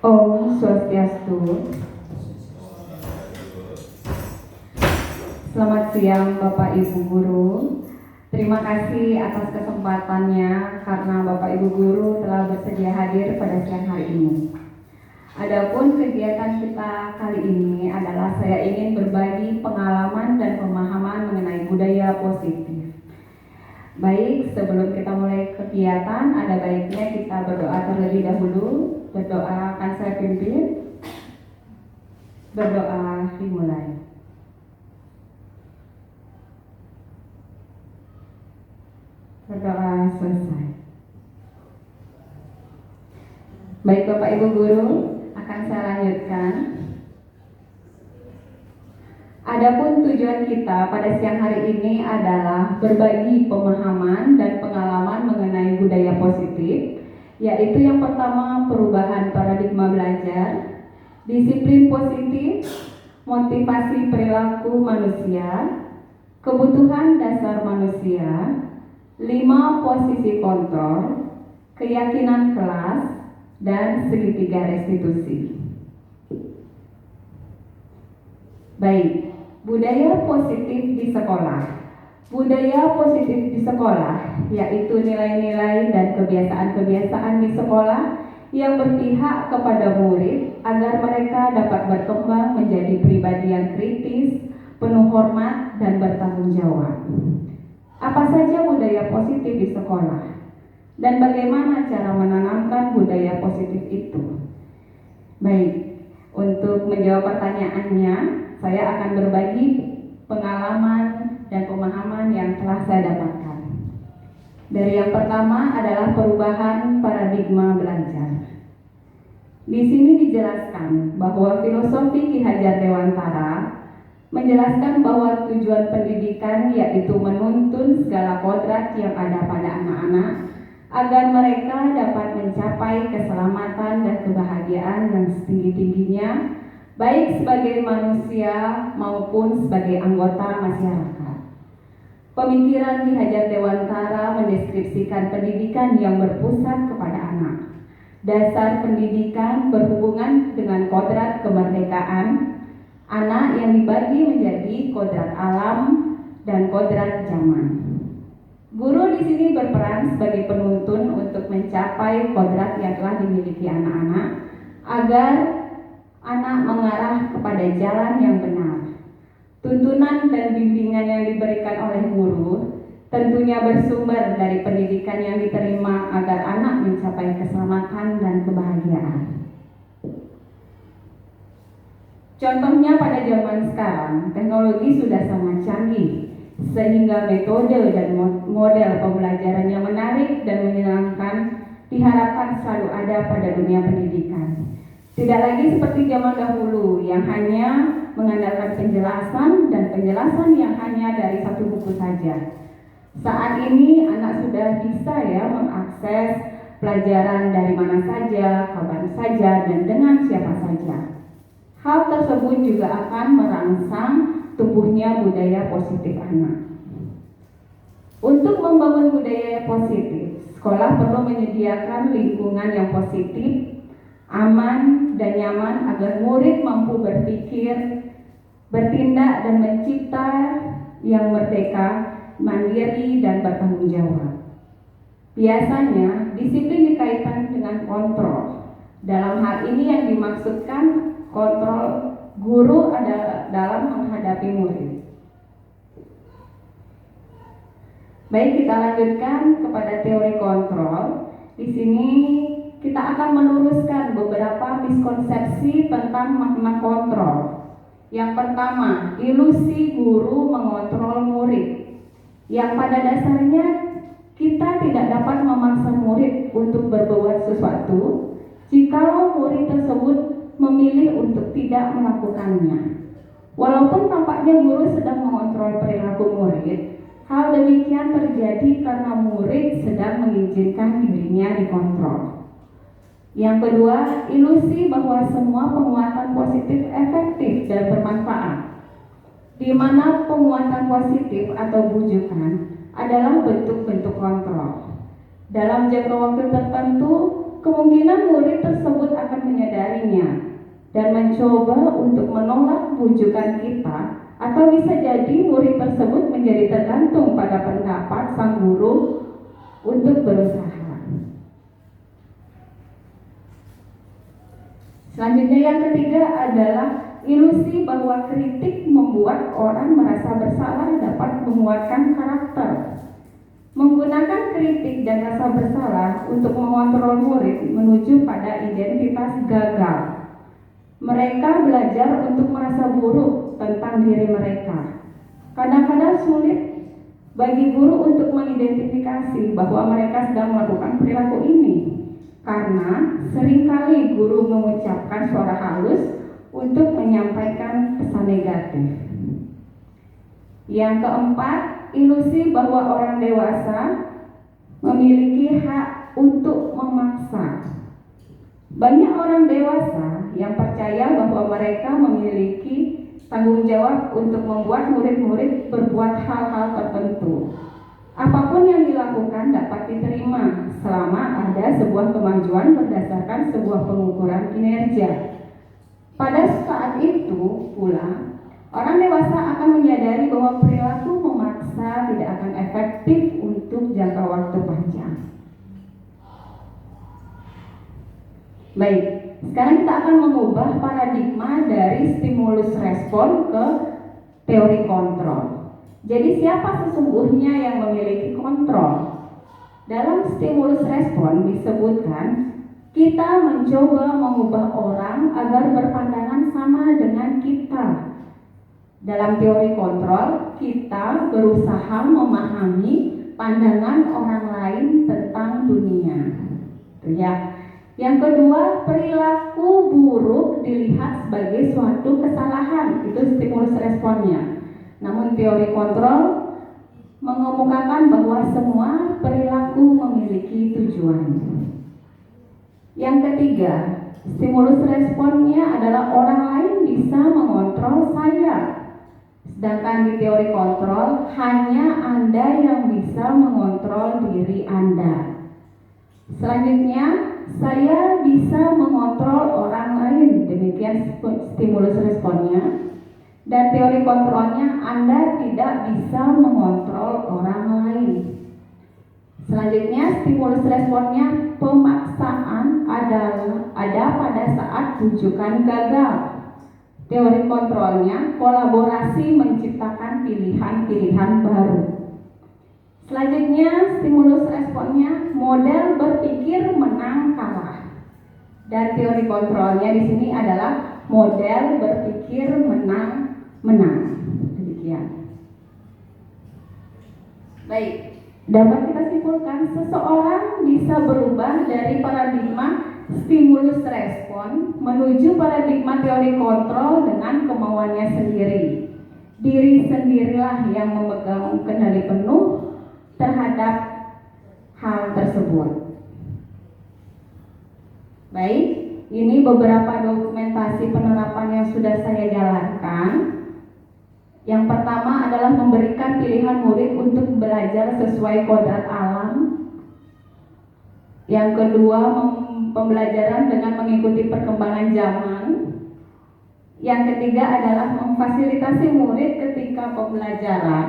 Om Swastiastu. Selamat siang Bapak Ibu Guru. Terima kasih atas kesempatannya karena Bapak Ibu Guru telah bersedia hadir pada siang hari ini. Adapun kegiatan kita kali ini adalah saya ingin berbagi pengalaman dan pemahaman mengenai budaya positif. Baik, sebelum kita mulai kegiatan, ada baiknya kita berdoa terlebih dahulu. Berdoa akan saya pimpin. Berdoa dimulai. Berdoa selesai. Baik Bapak Ibu Guru, akan saya lanjutkan. Adapun tujuan kita pada siang hari ini adalah berbagi pemahaman dan pengalaman mengenai budaya positif, yaitu yang pertama perubahan paradigma belajar, disiplin positif, motivasi perilaku manusia, kebutuhan dasar manusia, 5 posisi kontrol, keyakinan kelas, dan segitiga restitusi. Baik, budaya positif di sekolah. Budaya positif di sekolah yaitu nilai-nilai dan kebiasaan-kebiasaan di sekolah yang berpihak kepada murid agar mereka dapat berkembang menjadi pribadi yang kritis, penuh hormat, dan bertanggung jawab. Apa saja budaya positif di sekolah? Dan bagaimana cara menanamkan budaya positif itu? Baik, untuk menjawab pertanyaannya, saya akan berbagi pengalaman dan pemahaman yang telah saya dapatkan. Dari yang pertama adalah perubahan paradigma belajar. Di sini dijelaskan bahwa filosofi Ki Hajar Dewantara menjelaskan bahwa tujuan pendidikan yaitu menuntun segala kodrat yang ada pada anak-anak agar mereka dapat mencapai keselamatan dan kebahagiaan yang setinggi-tingginya, baik sebagai manusia maupun sebagai anggota masyarakat. Pemikiran Ki Hajar Dewantara mendeskripsikan pendidikan yang berpusat kepada anak. Dasar pendidikan berhubungan dengan kodrat kemerdekaan anak yang dibagi menjadi kodrat alam dan kodrat zaman. Guru di sini berperan sebagai penuntun untuk mencapai kodrat yang telah dimiliki anak-anak agar anak mengarah kepada jalan yang benar. Tuntunan dan bimbingan yang diberikan oleh guru tentunya bersumber dari pendidikan yang diterima agar anak mencapai keselamatan dan kebahagiaan. Contohnya pada zaman sekarang, teknologi sudah sangat canggih, sehingga metode dan model pembelajaran yang menarik dan menyenangkan diharapkan selalu ada pada dunia pendidikan. Tidak lagi seperti zaman dahulu yang hanya mengandalkan penjelasan dan penjelasan yang hanya dari satu buku saja. Saat ini anak sudah bisa mengakses pelajaran dari mana saja, kapan saja, dan dengan siapa saja. Hal tersebut juga akan merangsang tumbuhnya budaya positif anak. Untuk membangun budaya positif, sekolah perlu menyediakan lingkungan yang positif, aman, dan nyaman agar murid mampu berpikir, bertindak, dan mencipta yang merdeka, mandiri, dan bertanggung jawab. Biasanya, disiplin dikaitkan dengan kontrol. Dalam hal ini yang dimaksudkan kontrol guru adalah dalam menghadapi murid. Baik, kita lanjutkan kepada teori kontrol. Di sini kita akan meluruskan beberapa miskonsepsi tentang makna kontrol. Yang pertama, ilusi guru mengontrol murid. Yang pada dasarnya kita tidak dapat memaksa murid untuk berbuat sesuatu jikalau murid tersebut memilih untuk tidak melakukannya. Walaupun tampaknya guru sedang mengontrol perilaku murid, hal demikian terjadi karena murid sedang mengizinkan dirinya dikontrol. Yang kedua, ilusi bahwa semua penguatan positif efektif dan bermanfaat, di mana penguatan positif atau bujukan adalah bentuk-bentuk kontrol. Dalam jangka waktu tertentu, kemungkinan murid tersebut akan menyadarinya dan mencoba untuk menolak bujukan kita, atau bisa jadi murid tersebut menjadi tergantung pada pendapat sang guru untuk berusaha. Selanjutnya yang ketiga adalah ilusi bahwa kritik membuat orang merasa bersalah dapat menguatkan karakter. Menggunakan kritik dan rasa bersalah untuk mengontrol murid menuju pada identitas gagal. Mereka belajar untuk merasa buruk tentang diri mereka. Kadang-kadang sulit bagi guru untuk mengidentifikasi bahwa mereka sedang melakukan perilaku ini, karena seringkali guru mengucapkan suara halus untuk menyampaikan pesan negatif. Yang keempat, ilusi bahwa orang dewasa memiliki hak untuk memaksa. Banyak orang dewasa yang percaya bahwa mereka memiliki tanggung jawab untuk membuat murid-murid berbuat hal-hal tertentu. Apapun yang dilakukan dapat diterima selama ada sebuah kemajuan berdasarkan sebuah pengukuran kinerja. Pada saat itu pula, orang dewasa akan menyadari bahwa perilaku memaksa tidak akan efektif untuk jangka waktu panjang. Baik, sekarang kita akan mengubah paradigma dari stimulus respon ke teori kontrol. Jadi siapa sesungguhnya yang memiliki kontrol? Dalam stimulus respon disebutkan kita mencoba mengubah orang agar berpandangan sama dengan kita. Dalam teori kontrol, kita berusaha memahami pandangan orang lain tentang dunia. Itu ya. Yang kedua, perilaku buruk dilihat sebagai suatu kesalahan. Itu stimulus responnya. Namun teori kontrol mengemukakan bahwa semua perilaku memiliki tujuan. Yang ketiga, stimulus responnya adalah orang lain bisa mengontrol saya. Sedangkan di teori kontrol, hanya Anda yang bisa mengontrol diri Anda. Selanjutnya, saya bisa mengontrol orang lain. Demikian stimulus responnya. Dan teori kontrolnya, Anda tidak bisa mengontrol orang lain. Selanjutnya, stimulus responnya, pemaksaan ada pada saat bujukan gagal. Teori kontrolnya, kolaborasi menciptakan pilihan-pilihan baru. Selanjutnya, stimulus responnya, model berpikir menang kalah. Dan teori kontrolnya di sini adalah model berpikir menang. Demikian. Baik, dapat kita simpulkan seseorang bisa berubah dari paradigma stimulus respon menuju paradigma teori kontrol dengan kemauannya sendiri. Diri sendirilah yang memegang kendali penuh terhadap hal tersebut. Baik, ini beberapa dokumentasi penerapan yang sudah saya jalankan. Yang pertama adalah memberikan pilihan murid untuk belajar sesuai kodrat alam. Yang kedua, pembelajaran dengan mengikuti perkembangan zaman. Yang ketiga adalah memfasilitasi murid ketika pembelajaran.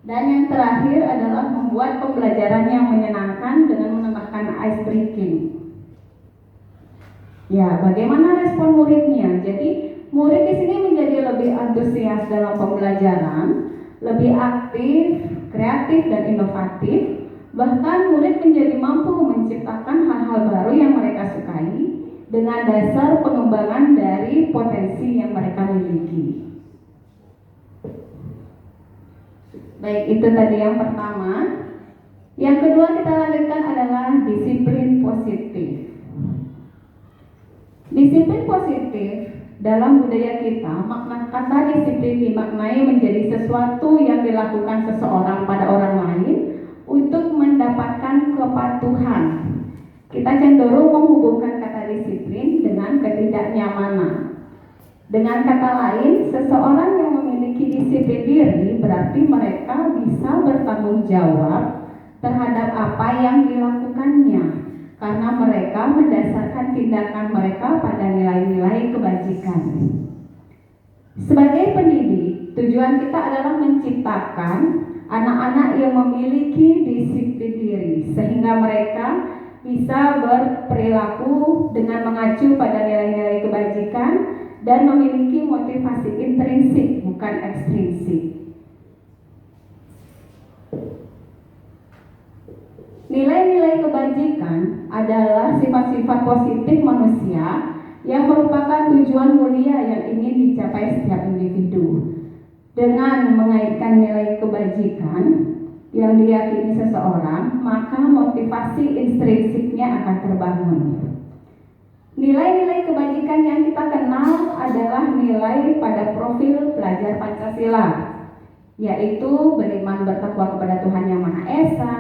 Dan yang terakhir adalah membuat pembelajaran yang menyenangkan dengan menambahkan ice breaking. Ya, bagaimana respon muridnya? Jadi murid di sini menjadi lebih antusias dalam pembelajaran, lebih aktif, kreatif dan inovatif. Bahkan murid menjadi mampu menciptakan hal-hal baru yang mereka sukai dengan dasar pengembangan dari potensi yang mereka miliki. Baik, itu tadi yang pertama. Yang kedua kita lanjutkan adalah disiplin positif. Disiplin positif dalam budaya kita, makna kata disiplin dimaknai menjadi sesuatu yang dilakukan seseorang pada orang lain untuk mendapatkan kepatuhan. Kita cenderung menghubungkan kata disiplin dengan ketidaknyamanan. Dengan kata lain, seseorang yang memiliki disiplin diri berarti mereka bisa bertanggung jawab terhadap apa yang dilakukannya. karena mereka mendasarkan tindakan mereka pada nilai-nilai kebajikan. Sebagai pendidik, tujuan kita adalah menciptakan anak-anak yang memiliki disiplin diri sehingga mereka bisa berperilaku dengan mengacu pada nilai-nilai kebajikan dan memiliki motivasi intrinsik bukan ekstrinsik. Nilai-nilai kebajikan adalah sifat-sifat positif manusia yang merupakan tujuan mulia yang ingin dicapai setiap individu. Dengan mengaitkan nilai kebajikan yang diyakini seseorang, maka motivasi intrinsiknya akan terbangun. Nilai-nilai kebajikan yang kita kenal adalah nilai pada profil pelajar Pancasila, yaitu beriman bertakwa kepada Tuhan Yang Maha Esa,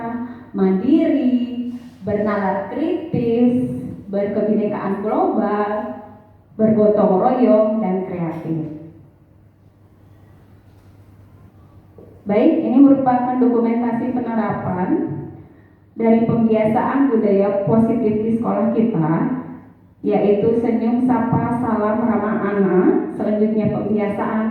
mandiri, bernalar kritis, berkebinekaan global, bergotong royong, dan kreatif. Baik, ini merupakan dokumentasi penerapan dari pembiasaan budaya positif di sekolah kita, yaitu senyum, sapa, salam, ramah anak. Selanjutnya pembiasaan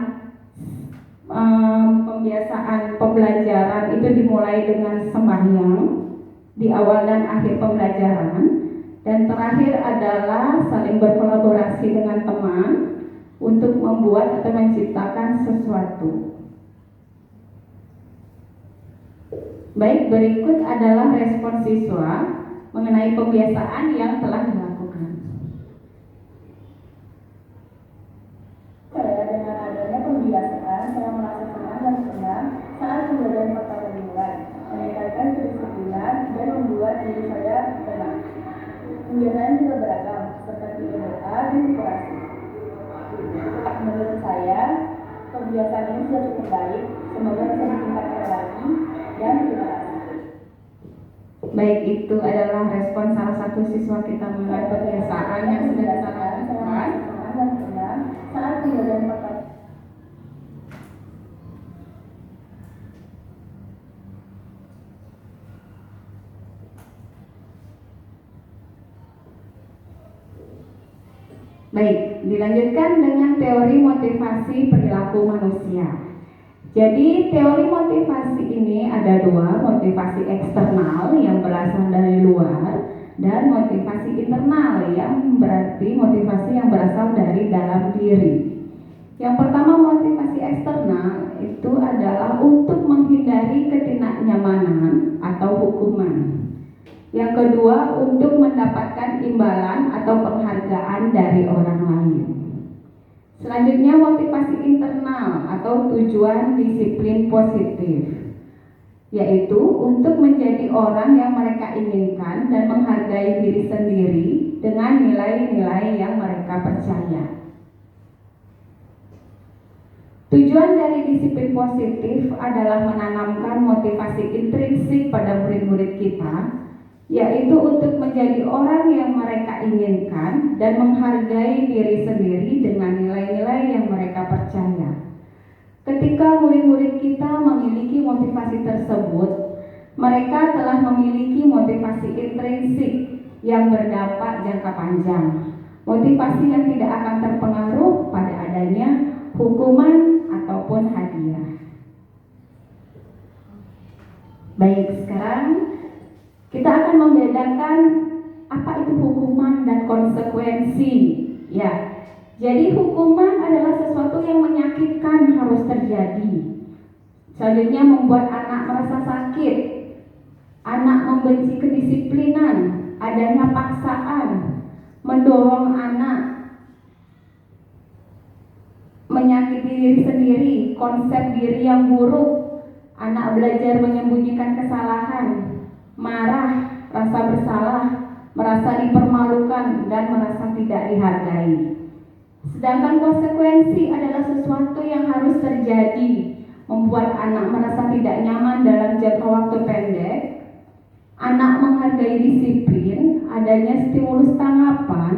pembelajaran itu dimulai dengan sembahyang di awal dan akhir pembelajaran, dan terakhir adalah saling berkolaborasi dengan teman untuk membuat atau menciptakan sesuatu. Baik, berikut adalah respon siswa mengenai pembiasaan yang telah dilakukan. Saya dengan adanya pembiasaan, saya merasa senang dan senang saat pembelajaran pertama dimulai, meningkatkan kedisiplinan dan membuat diri saya tenang. Pembiasaan juga beragam, seperti berdoa dan dekorasi. Menurut saya, kebiasaan ini sudah cukup baik, semoga bisa ditingkatkan lagi. Dan terima kasih. Baik, itu adalah respon salah satu siswa kita mengenai kebiasaan yang sudah kita lakukan saat pembelajaran pertama. Baik, dilanjutkan dengan teori motivasi perilaku manusia. Jadi teori motivasi ini ada dua, motivasi eksternal yang berasal dari luar dan motivasi internal yang berarti motivasi yang berasal dari dalam diri. Yang pertama, motivasi eksternal itu adalah untuk menghindari ketidaknyamanan atau hukuman. Yang kedua, untuk mendapatkan imbalan atau penghargaan dari orang lain. Selanjutnya, motivasi internal atau tujuan disiplin positif, yaitu untuk menjadi orang yang mereka inginkan dan menghargai diri sendiri dengan nilai-nilai yang mereka percaya. Tujuan dari disiplin positif adalah menanamkan motivasi intrinsik pada murid-murid kita, yaitu untuk menjadi orang yang mereka inginkan dan menghargai diri sendiri dengan nilai-nilai yang mereka percaya. Ketika murid-murid kita memiliki motivasi tersebut, mereka telah memiliki motivasi intrinsik yang berdampak jangka panjang. Motivasi yang tidak akan terpengaruh pada adanya hukuman ataupun hadiah. Baik, sekarang kita akan membedakan apa itu hukuman dan konsekuensi. Ya, jadi hukuman adalah sesuatu yang menyakitkan harus terjadi. Selanjutnya membuat anak merasa sakit, anak membenci kedisiplinan, adanya paksaan, mendorong anak menyakiti diri sendiri, konsep diri yang buruk, anak belajar menyembunyikan kesalahan, marah, rasa bersalah, merasa dipermalukan, dan merasa tidak dihargai. Sedangkan konsekuensi adalah sesuatu yang harus terjadi, membuat anak merasa tidak nyaman dalam jangka waktu pendek, anak menghargai disiplin, adanya stimulus tanggapan,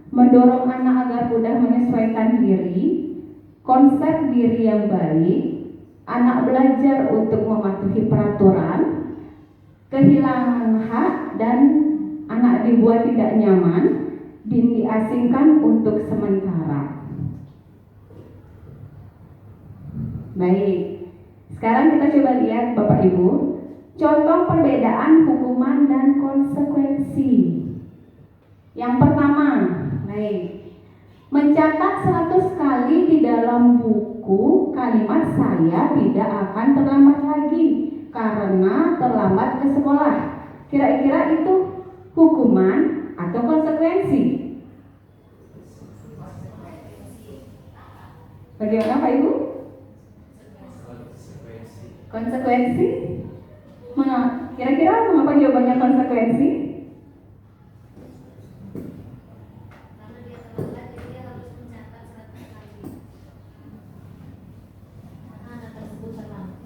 mendorong anak agar mudah menyesuaikan diri, konsep diri yang baik, anak belajar untuk mematuhi peraturan, kehilangan hak, dan anak dibuat tidak nyaman, diasingkan untuk sementara. Baik, sekarang kita coba lihat Bapak Ibu, contoh perbedaan hukuman dan konsekuensi. Yang pertama, baik, mencatat 100 kali di dalam buku kalimat saya tidak akan terlambat lagi karena terlambat ke sekolah. Kira-kira itu hukuman atau konsekuensi? Bagaimana Pak Ibu? Konsekuensi? Kira-kira mengapa jawabannya konsekuensi? Karena dia terlambat, jadi dia harus mencatat 100 kali. Karena anak tersebut terlambat.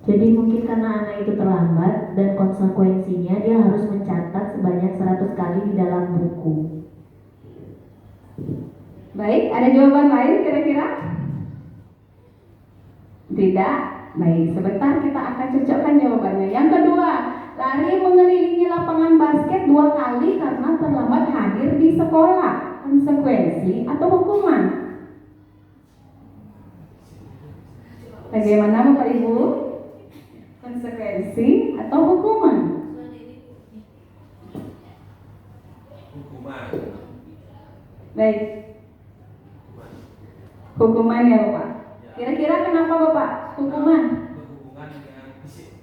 Jadi mungkin karena anak itu terlambat dan konsekuensinya dia harus mencatat sebanyak 100 kali di dalam buku. Baik, ada jawaban lain kira-kira? Tidak. Baik, sebentar kita akan cocokkan jawabannya. Yang kedua, lari mengelilingi lapangan basket 2 kali karena terlambat hadir di sekolah. Konsekuensi atau hukuman? Bagaimana Bapak Ibu? Konsekuensi atau hukuman? Hukuman. Baik. Hukuman ya Bapak. Kira-kira kenapa Bapak hukuman? Berhubungan dengan fisik.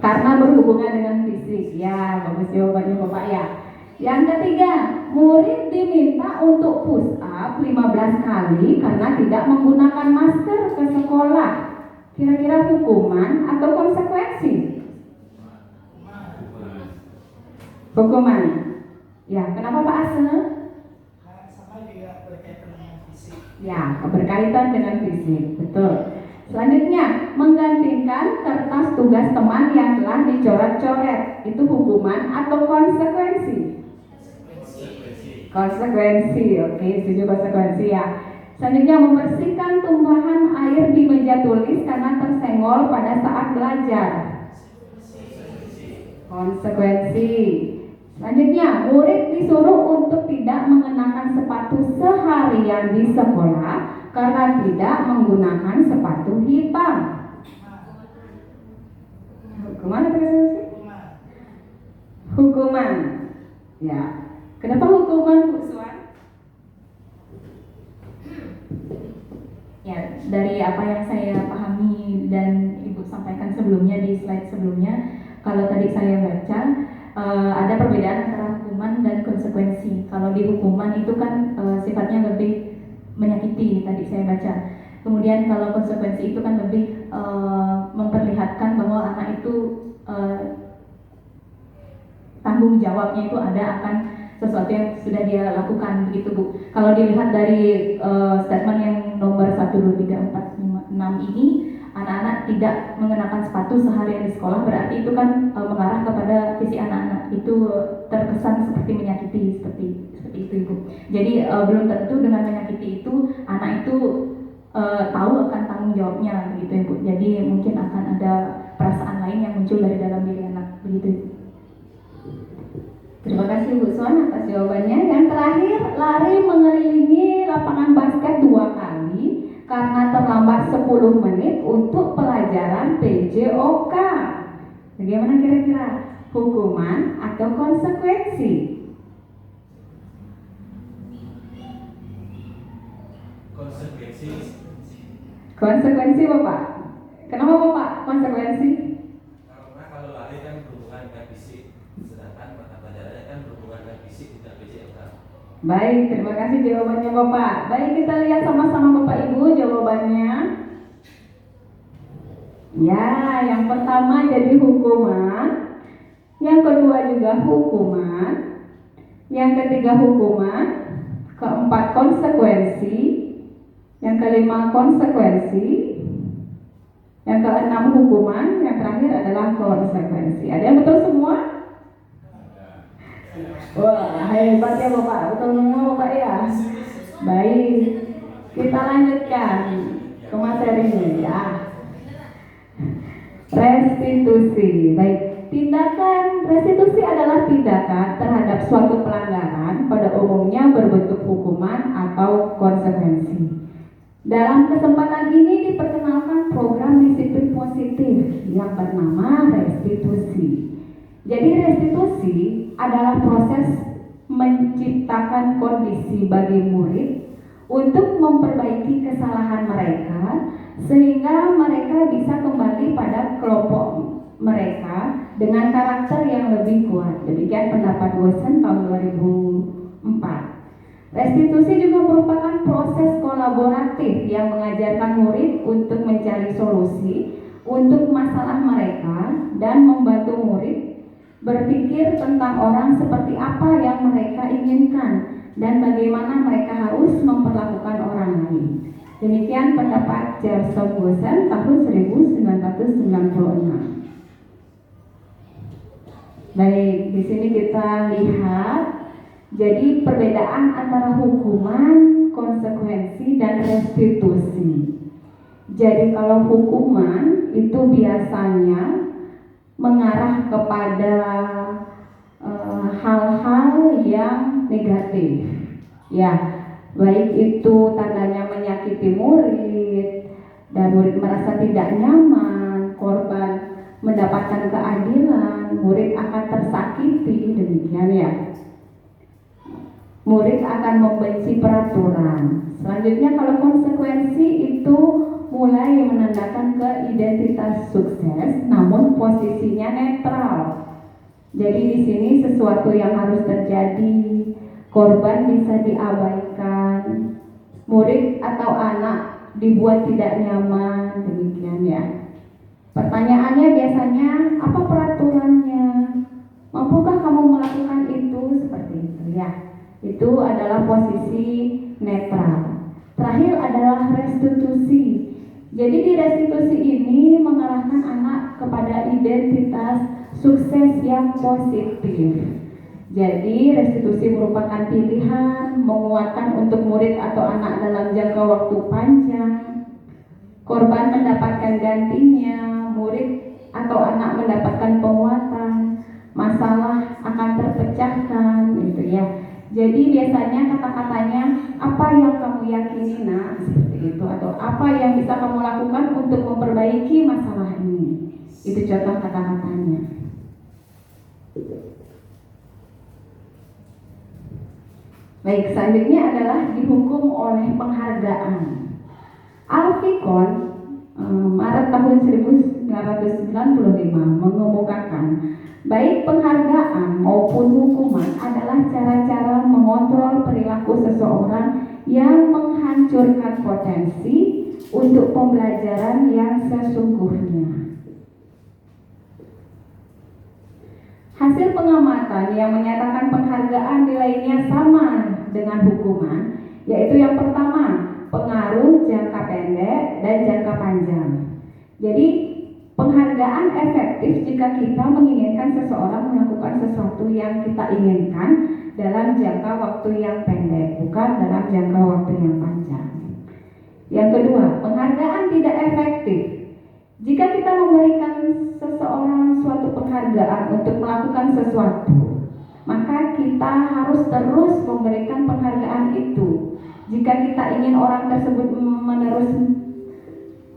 Karena berhubungan dengan fisik. Ya, bagus jawabannya Bapak ya. Yang ketiga, murid diminta untuk push up 15 kali karena tidak menggunakan masker ke sekolah. Kira-kira hukuman atau konsekuensi? Hukuman. Ya, kenapa Pak Ase? Sama juga berkaitan dengan fisik. Ya, berkaitan dengan fisik, betul. Selanjutnya, menggantikan kertas tugas teman yang telah dicoret-coret. Itu hukuman atau konsekuensi? Konsekuensi, oke, setuju konsekuensi ya. Selanjutnya, membersihkan tumpahan air di meja tulis karena tersenggol pada saat belajar. Konsekuensi. Selanjutnya, murid disuruh untuk tidak mengenakan sepatu seharian di sekolah karena tidak menggunakan sepatu hitam. Hukuman atau konsekuensi? Hukuman. Ya. Kenapa hukuman, Bu Suan? Ya, dari apa yang saya pahami dan Ibu sampaikan sebelumnya di slide sebelumnya, kalau tadi saya baca ada perbedaan antara hukuman dan konsekuensi. Kalau di hukuman itu kan sifatnya lebih menyakiti, tadi saya baca. Kemudian kalau konsekuensi itu kan lebih memperlihatkan bahwa anak itu tanggung jawabnya itu ada akan sesuatu yang sudah dia lakukan, begitu Bu. Kalau dilihat dari statement yang nomor 1, 2, 3, 4, 5, 6 ini, anak-anak tidak mengenakan sepatu seharian di sekolah, berarti itu kan mengarah kepada visi anak-anak itu terkesan seperti menyakiti, seperti itu Ibu. Jadi belum tentu dengan menyakiti itu anak itu tahu akan tanggung jawabnya, begitu Ibu. Jadi mungkin akan ada perasaan lain yang muncul dari dalam diri anak, begitu Ibu. Terima kasih Bu Suan atas jawabannya. Yang terakhir, lari mengelilingi lapangan basket 2 kali karena terlambat 10 menit untuk pelajaran PJOK. Bagaimana kira-kira? Hukuman atau konsekuensi? Konsekuensi. Konsekuensi Bapak. Kenapa Bapak konsekuensi? Karena kalau lari kan berhubungan dengan fisik, sedangkan mata pelajarannya kan berhubungan dengan fisik, tidak PJOK. Baik, terima kasih jawabannya Bapak. Baik, kita lihat sama-sama Bapak Ibu jawabannya. Ya, yang pertama jadi hukuman, yang kedua juga hukuman, yang ketiga hukuman, keempat konsekuensi, yang kelima konsekuensi, yang keenam hukuman, yang terakhir adalah konsekuensi. Ada yang betul semua? Wah, hebat ya Bapak, betul semua Bapak ya. Baik, kita lanjutkan ke materinya ya. Restitusi. Baik, tindakan restitusi adalah tindakan terhadap suatu pelanggaran, pada umumnya berbentuk hukuman atau konsekuensi. Dalam kesempatan ini diperkenalkan program disiplin positif yang bernama restitusi. Jadi restitusi adalah proses menciptakan kondisi bagi murid untuk memperbaiki kesalahan mereka sehingga mereka bisa kembali pada kelompok mereka dengan karakter yang lebih kuat. Demikian pendapat Wilson tahun 2004. Restitusi juga merupakan proses kolaboratif yang mengajarkan murid untuk mencari solusi untuk masalah mereka dan membantu murid berpikir tentang orang seperti apa yang mereka inginkan dan bagaimana mereka harus memperlakukan orang lain. Demikian pendapat Gerson Wilson tahun 1996. Baik, di sini kita lihat jadi perbedaan antara hukuman, konsekuensi, dan restitusi. Jadi kalau hukuman itu biasanya mengarah kepada hal-hal yang negatif. Ya, baik itu tandanya menyakiti murid dan murid merasa tidak nyaman, korban mendapatkan keadilan, murid akan tersakiti, demikian ya. Murid akan membenci peraturan. Selanjutnya kalau konsekuensi itu mulai menandakan ke identitas sukses, namun posisinya netral. Jadi di sini sesuatu yang harus terjadi, korban bisa diabaikan, murid atau anak dibuat tidak nyaman, demikian ya. Pertanyaannya biasanya apa peraturannya? Mampukah kamu melakukan itu? Seperti itu ya. Itu adalah posisi netral. Terakhir adalah restitusi. Jadi di restitusi ini mengarahkan anak kepada identitas sukses yang positif. Jadi restitusi merupakan pilihan menguatkan untuk murid atau anak dalam jangka waktu panjang. Korban mendapatkan gantinya, murid atau anak mendapatkan penguatan, masalah akan terpecahkan, gitu ya. Jadi biasanya kata-katanya apa yang kamu yakini nak, seperti itu, atau apa yang bisa kamu lakukan untuk memperbaiki masalah ini. Itu contoh kata-katanya. Baik, selanjutnya adalah dihukum oleh penghargaan. Alfikon Maret tahun 1995 mengemukakan baik penghargaan maupun hukuman adalah cara-cara mengontrol perilaku seseorang yang menghancurkan potensi untuk pembelajaran yang sesungguhnya. Hasil pengamatan yang menyatakan penghargaan nilainya sama dengan hukuman, yaitu yang pertama, pengaruh jangka pendek dan jangka panjang. Jadi penghargaan efektif jika kita menginginkan seseorang melakukan sesuatu yang kita inginkan dalam jangka waktu yang pendek, bukan dalam jangka waktu yang panjang. Yang kedua, penghargaan tidak efektif. Jika kita memberikan seseorang suatu penghargaan untuk melakukan sesuatu, maka kita harus terus memberikan penghargaan itu. Jika kita ingin orang tersebut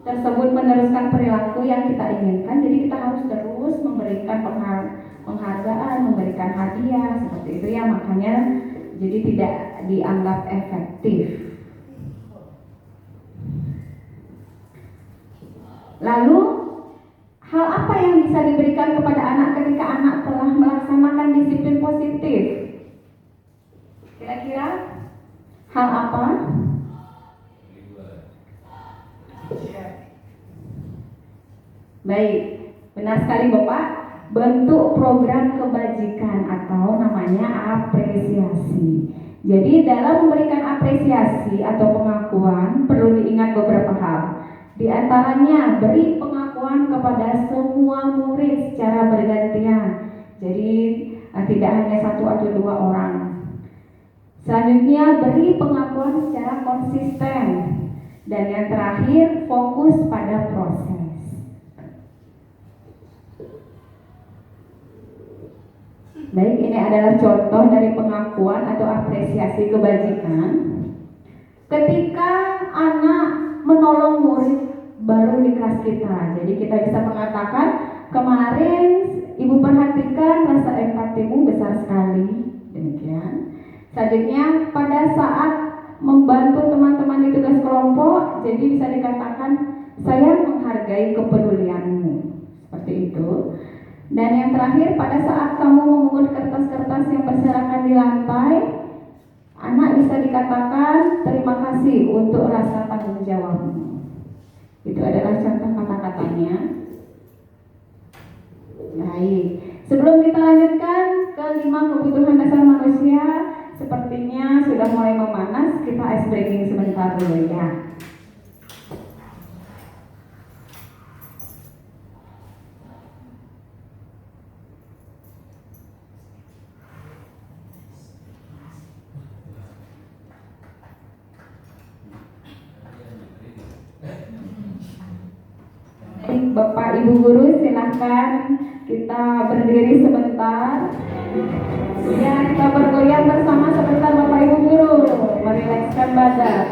meneruskan perilaku yang kita inginkan, jadi kita harus terus memberikan penghargaan, memberikan hadiah, seperti itu ya. Makanya jadi tidak dianggap efektif. Lalu hal apa yang bisa diberikan kepada anak ketika anak telah melaksanakan disiplin positif? Kira-kira hal apa? Baik, benar sekali Bapak. Bentuk program kebajikan atau namanya apresiasi. Jadi dalam memberikan apresiasi atau pengakuan perlu diingat beberapa hal. Di antaranya beri pengakuan kepada semua murid secara bergantian. Jadi tidak hanya satu atau dua orang. Selanjutnya beri pengakuan secara konsisten. Dan yang terakhir fokus pada proses. Baik, ini adalah contoh dari pengakuan atau apresiasi kebajikan. Ketika anak menolong murid baru di kelas kita, jadi kita bisa mengatakan, kemarin ibu perhatikan rasa empatimu besar sekali. Demikian. Selanjutnya, pada saat membantu teman-teman di tugas kelompok, jadi bisa dikatakan, saya menghargai kepedulianmu. Seperti itu. Dan yang terakhir, pada saat kamu memungut kertas-kertas yang berserakan di lantai, anak bisa dikatakan terima kasih untuk rasa tanggung jawabmu. Itu adalah contoh kata-katanya. Baik, sebelum kita lanjutkan ke 5 kebutuhan dasar manusia, sepertinya sudah mulai memanas, kita ice breaking sebentar dulu ya. Baik, Bapak Ibu Guru, silahkan kita berdiri sebentar. Ya, kita bergoyang bersama sebentar Bapak Ibu Guru, merilekskan badan.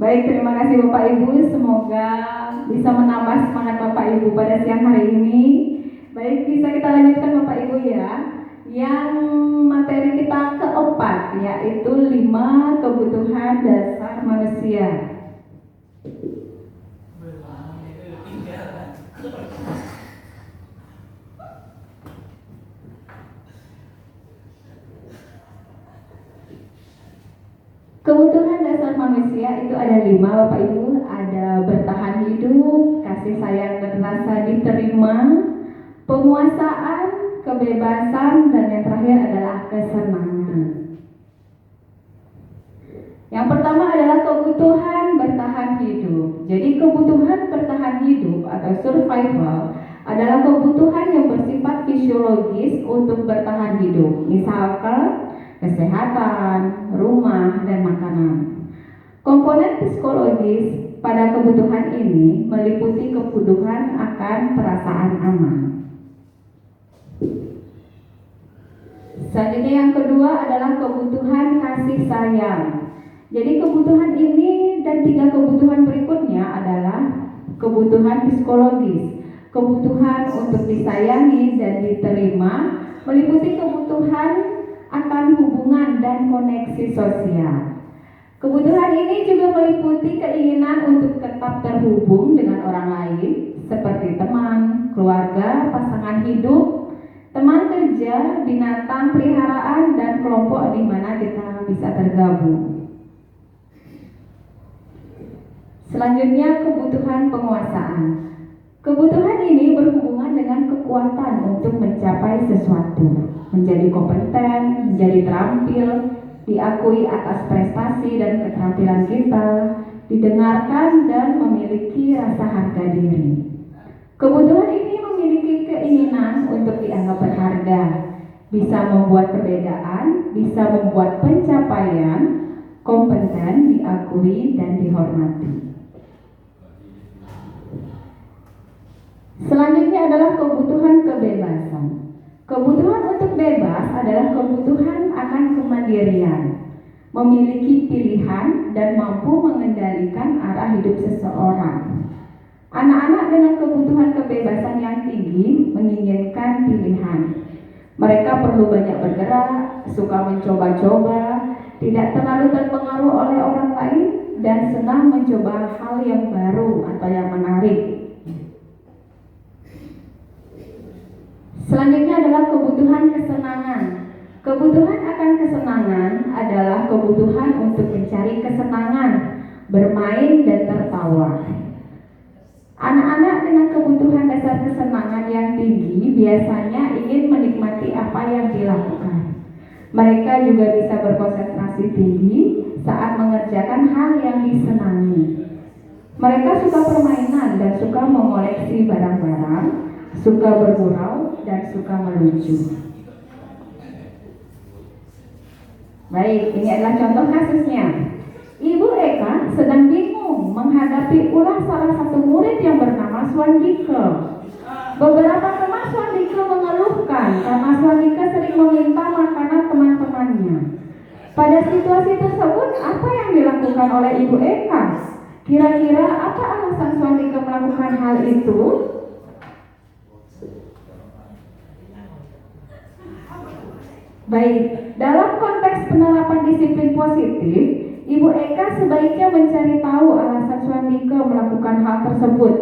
Baik, terima kasih Bapak Ibu. Semoga bisa menambah semangat Bapak Ibu pada siang hari ini. Baik, bisa kita lanjutkan Bapak Ibu ya. Yang materi kita keempat, yaitu 5 kebutuhan dasar manusia. Kebutuhan dasar manusia itu ada 5 Bapak Ibu. Ada bertahan hidup, kasih sayang dan rasa diterima, penguasaan, kebebasan, dan yang terakhir adalah kesenangan. Yang pertama adalah kebutuhan bertahan hidup. Jadi kebutuhan bertahan hidup atau survival adalah kebutuhan yang bersifat fisiologis untuk bertahan hidup. Misalkan kesehatan, rumah, dan makanan. Komponen psikologis pada kebutuhan ini meliputi kebutuhan akan perasaan aman. Selanjutnya yang kedua adalah kebutuhan kasih sayang. Jadi kebutuhan ini dan 3 kebutuhan berikutnya adalah kebutuhan psikologis. Kebutuhan untuk disayangi dan diterima meliputi kebutuhan akan hubungan dan koneksi sosial. Kebutuhan ini juga meliputi keinginan untuk tetap terhubung dengan orang lain seperti teman, keluarga, pasangan hidup, teman kerja, binatang peliharaan, dan kelompok di mana kita bisa tergabung. Selanjutnya kebutuhan penguasaan. Kebutuhan ini berhubungan dengan kekuatan untuk mencapai sesuatu, menjadi kompeten, menjadi terampil, diakui atas prestasi dan keterampilan kita, didengarkan dan memiliki rasa harga diri. Kebutuhan ini memiliki keinginan untuk dianggap berharga, bisa membuat perbedaan, bisa membuat pencapaian, kompeten, diakui, dan dihormati. Selanjutnya adalah kebutuhan kebebasan. Kebutuhan untuk bebas adalah kebutuhan akan kemandirian, memiliki pilihan dan mampu mengendalikan arah hidup seseorang. Anak-anak dengan kebutuhan kebebasan yang tinggi menginginkan pilihan. Mereka perlu banyak bergerak, suka mencoba-coba, tidak terlalu terpengaruh oleh orang lain, dan senang mencoba hal yang baru atau yang menarik. Selanjutnya adalah kebutuhan kesenangan. Kebutuhan akan kesenangan adalah kebutuhan untuk mencari kesenangan, bermain, dan tertawa. Anak-anak dengan kebutuhan dasar kesenangan yang tinggi biasanya ingin menikmati apa yang dilakukan. Mereka juga bisa berkonsentrasi tinggi saat mengerjakan hal yang disenangi. Mereka suka permainan dan suka mengoleksi barang-barang, suka bergurau, dan suka melucu. Baik, ini adalah contoh kasusnya. Ibu Eka sedang bingung menghadapi ulah salah satu murid yang bernama Swandike. Beberapa teman Swandike mengeluhkan karena Swandike sering meminta makanan teman-temannya. Pada situasi tersebut, apa yang dilakukan oleh Ibu Eka? Kira-kira apa alasan Swandike melakukan hal itu? Baik, dalam konteks penerapan disiplin positif, Ibu Eka sebaiknya mencari tahu alasan Swandike melakukan hal tersebut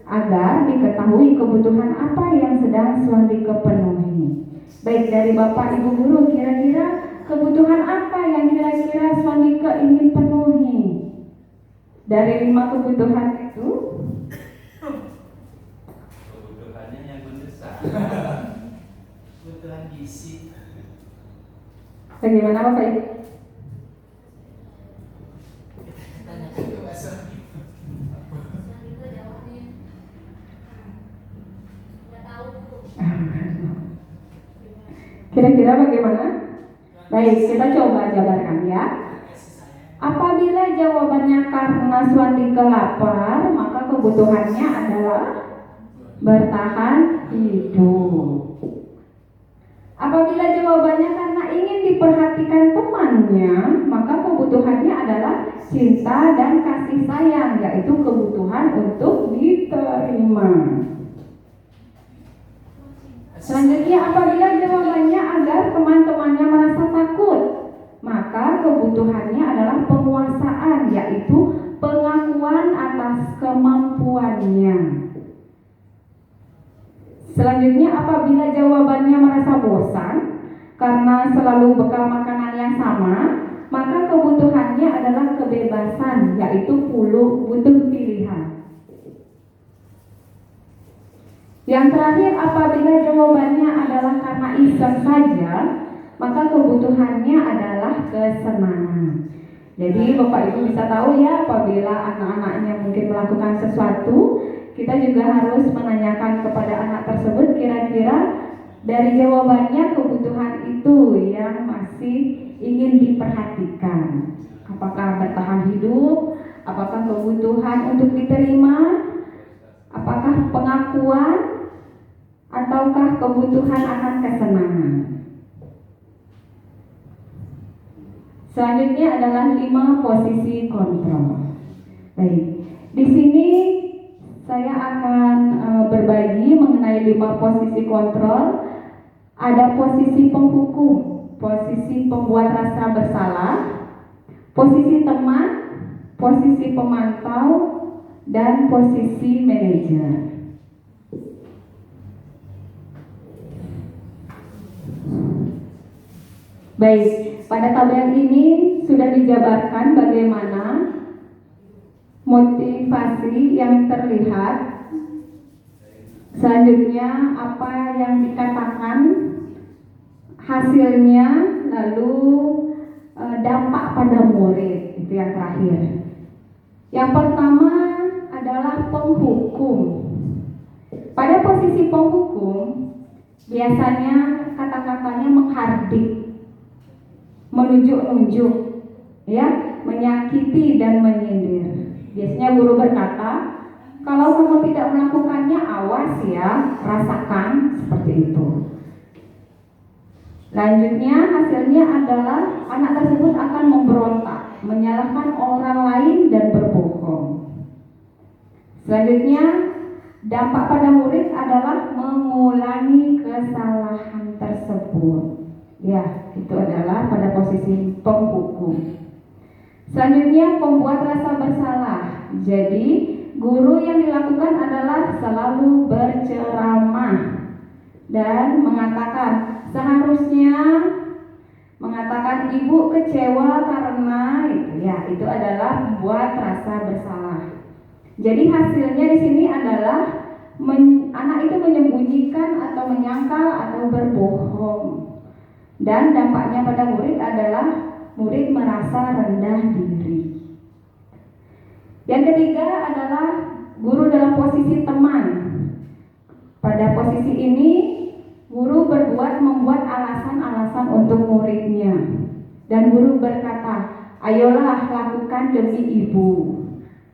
agar diketahui kebutuhan apa yang sedang Swandike penuhi. Baik, dari Bapak Ibu Guru, kira-kira kebutuhan apa yang kira-kira Swandike ingin penuhi? Dari 5 kebutuhan itu, Kebutuhannya yang mendesak. Kebutuhan gizi. bagaimana Bapak Ibu? Tanyakan ke Mas Sandi. Selanjutnya jawabnya nggak tahu Bu. Kira-kira bagaimana? Baik, kita coba jabarkan ya. Kasih sayang. Apabila jawabannya karena Swandike lapar, maka kebutuhannya adalah bertahan hidup. Apabila jawabannya karena ingin diperhatikan temannya, maka kebutuhannya adalah cinta dan kasih sayang, yaitu kebutuhan untuk diterima. Selanjutnya, apabila jawabannya agar teman-temannya merasa takut, maka kebutuhannya adalah penguasaan, yaitu pengakuan atas kemampuannya. Selanjutnya, apabila jawabannya merasa bosan karena selalu bekal makanan yang sama, maka kebutuhannya adalah kebebasan, yaitu butuh pilihan. Yang terakhir, apabila jawabannya adalah karena iseng saja, maka kebutuhannya adalah kesenangan. Jadi Bapak Ibu bisa tahu ya, apabila anak-anaknya mungkin melakukan sesuatu, kita juga harus menanyakan kepada anak tersebut kira-kira dari jawabannya kebutuhan itu yang masih ingin diperhatikan. Apakah bertahan hidup, apakah kebutuhan untuk diterima, apakah pengakuan, ataukah kebutuhan akan kesenangan. Selanjutnya adalah 5 posisi kontrol. Baik, di sini saya akan berbagi mengenai 5 posisi kontrol. Ada posisi penghukum, posisi pembuat rasa bersalah, posisi teman, posisi pemantau, dan posisi manajer. Baik, pada tabel ini sudah dijabarkan bagaimana motivasi yang terlihat. Selanjutnya apa yang dikatakan, hasilnya, lalu dampak pada murid, itu yang terakhir. Yang pertama adalah penghukum. Pada posisi penghukum, biasanya kata-katanya menghardik, menunjuk-nunjuk, ya, menyakiti dan menyindir. Biasanya guru berkata, kalau kamu tidak melakukannya, awas ya, rasakan, seperti itu. Selanjutnya hasilnya adalah anak tersebut akan memberontak, menyalahkan orang lain dan berbohong. Selanjutnya dampak pada murid adalah mengulangi kesalahan tersebut. Ya, itu adalah pada posisi penghukum. Selanjutnya pembuat rasa bersalah. Jadi guru yang dilakukan adalah selalu berceramah dan mengatakan, seharusnya mengatakan ibu kecewa karena itu, ya, itu adalah membuat rasa bersalah. Jadi hasilnya di sini adalah anak itu menyembunyikan atau menyangkal atau berbohong. Dan dampaknya pada murid adalah murid merasa rendah diri. Yang ketiga adalah guru dalam posisi teman. Pada posisi ini guru membuat alasan-alasan untuk muridnya. Dan guru berkata, ayolah lakukan demi ibu.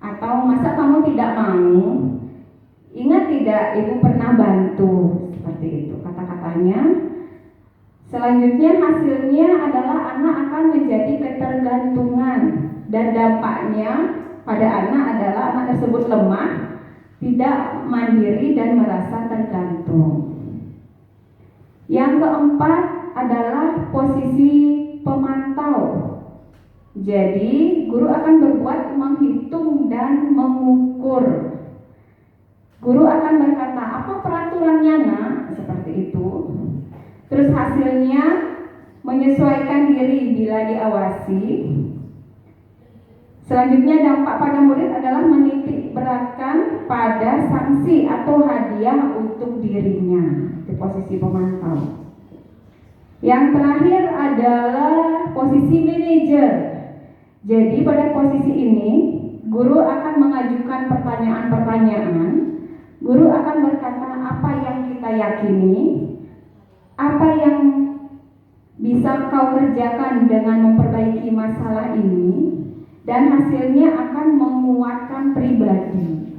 Atau masa kamu tidak mau? Ingat tidak ibu pernah bantu? Seperti itu kata-katanya. Selanjutnya hasilnya adalah anak akan menjadi ketergantungan. Dan dampaknya pada anak adalah anak tersebut lemah, tidak mandiri dan merasa tergantung. Yang keempat adalah posisi pemantau. Jadi guru akan berbuat menghitung dan mengukur. Guru akan berkata, apa peraturannya nak? Seperti itu. Terus hasilnya menyesuaikan diri bila diawasi. Selanjutnya dampak pada murid adalah menitik beratkan pada sanksi atau hadiah untuk dirinya. Di posisi pemantau. Yang terakhir adalah posisi manajer. Jadi pada posisi ini guru akan mengajukan pertanyaan-pertanyaan. Guru akan berkata apa yang kita yakini, apa yang bisa kau kerjakan dengan memperbaiki masalah ini, dan hasilnya akan menguatkan pribadi.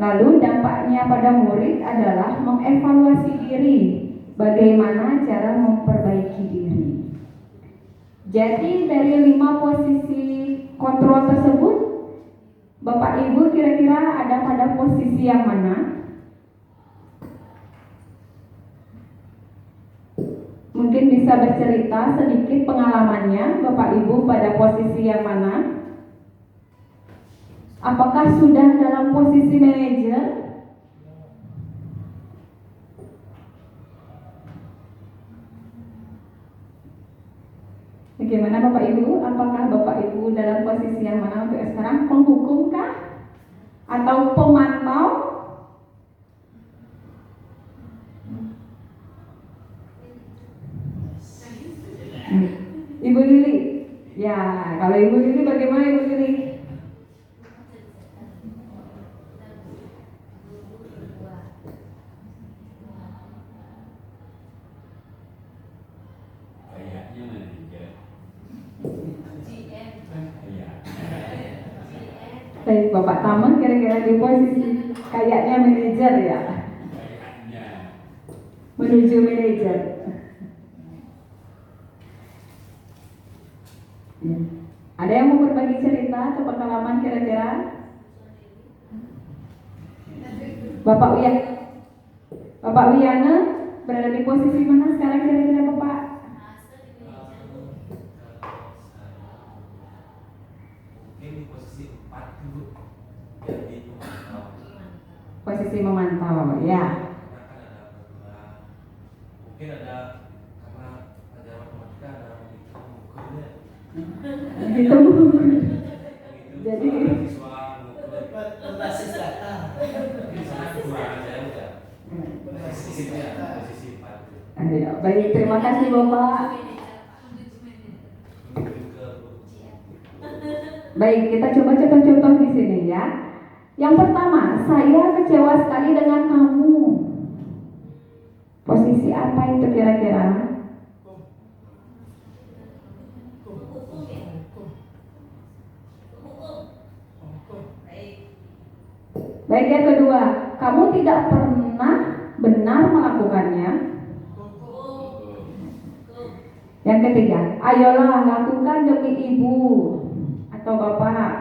Lalu dampaknya pada murid adalah mengevaluasi diri, bagaimana cara memperbaiki diri. Jadi dari 5 posisi kontrol tersebut, Bapak Ibu kira-kira ada pada posisi yang mana? Mungkin bisa bercerita sedikit pengalamannya Bapak Ibu pada posisi yang mana? Apakah sudah dalam posisi manajer? Bagaimana Bapak Ibu? Apakah Bapak Ibu dalam posisi yang mana untuk sekarang? Penghukum kah? Atau pemantau? Lili. Ya, kalau Ibu Lili bagaimana Ibu Lili? Kayaknya manajer. Iya. Baik, Bapak Taman kira-kira di posisi kayaknya manajer ya, Kayaknya. menuju manajer. Ya. Ada yang mau berbagi cerita atau pengalaman kira-kira? Bapak Wiyana berada di posisi mana sekarang kira-kira Bapak? Mungkin di posisi 4 dulu, jadi pemantau. Posisi memantau, ya. Karena kan ada program, mungkin ada karena pelajaran matematika ada menghitung ukurnya. Itu. Jadi siswa mengukur Berbasis data. di sana kekurangan saya udah posisi 4 Ayo, baik, terima kasih Bapak. menuju ke Baik, kita coba contoh-contoh di sini ya. Yang pertama, saya kecewa sekali dengan kamu. Posisi apa itu kira-kira? Baik, yang kedua, kamu tidak pernah benar melakukannya. Yang ketiga, ayolah lakukan demi ibu atau bapak.